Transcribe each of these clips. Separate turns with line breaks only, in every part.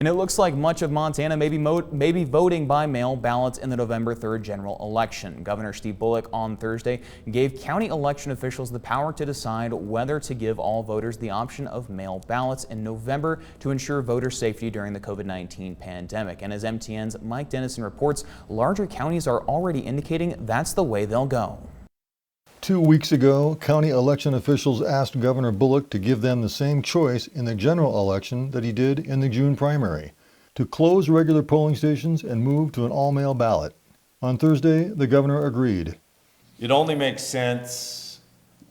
And it looks like much of Montana may be voting by mail ballots in the November 3rd general election. Governor Steve Bullock on Thursday gave county election officials the power to decide whether to give all voters the option of mail ballots in November to ensure voter safety during the COVID-19 pandemic. And as MTN's Mike Dennison reports, larger counties are already indicating that's the way they'll go.
2 weeks ago, county election officials asked Governor Bullock to give them the same choice in the general election that he did in the June primary, to close regular polling stations and move to an all-mail ballot. On Thursday, the governor agreed.
It only makes sense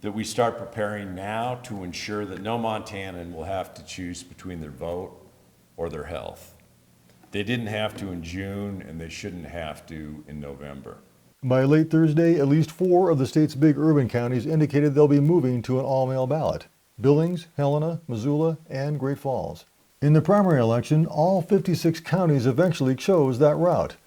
that we start preparing now to ensure that no Montanan will have to choose between their vote or their health. They didn't have to in June, and they shouldn't have to in November.
By late Thursday, at least 4 of the state's big urban counties indicated they'll be moving to an all-mail ballot: Billings, Helena, Missoula, and Great Falls. In the primary election, all 56 counties eventually chose that route,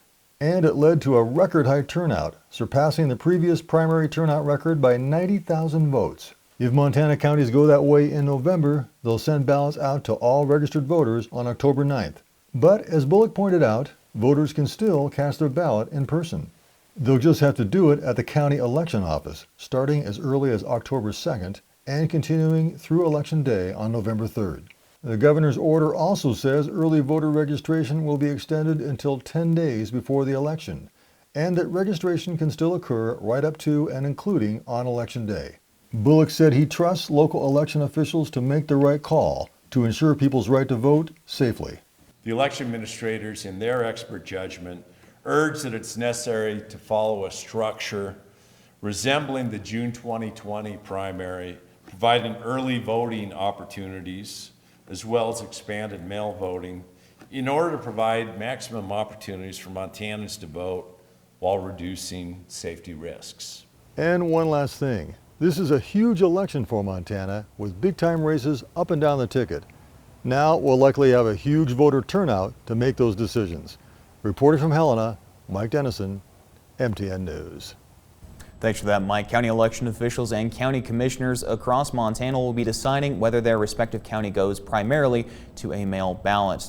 and it led to a record-high turnout, surpassing the previous primary turnout record by 90,000 votes. If Montana counties go that way in November, they'll send ballots out to all registered voters on October 9th. But as Bullock pointed out, voters can still cast their ballot in person. They'll just have to do it at the county election office, starting as early as October 2nd and continuing through Election Day on November 3rd. The governor's order also says early voter registration will be extended until 10 days before the election, and that registration can still occur right up to and including on Election Day. Bullock said he trusts local election officials to make the right call to ensure people's right to vote safely.
The election administrators, in their expert judgment, urge that it's necessary to follow a structure resembling the June 2020 primary, providing early voting opportunities as well as expanded mail voting in order to provide maximum opportunities for Montanans to vote while reducing safety risks.
And one last thing. This is a huge election for Montana with big-time races up and down the ticket. Now we'll likely have a huge voter turnout to make those decisions. Reporting from Helena, Mike Dennison, MTN News.
Thanks for that, Mike. County election officials and county commissioners across Montana will be deciding whether their respective county goes primarily to a mail ballot.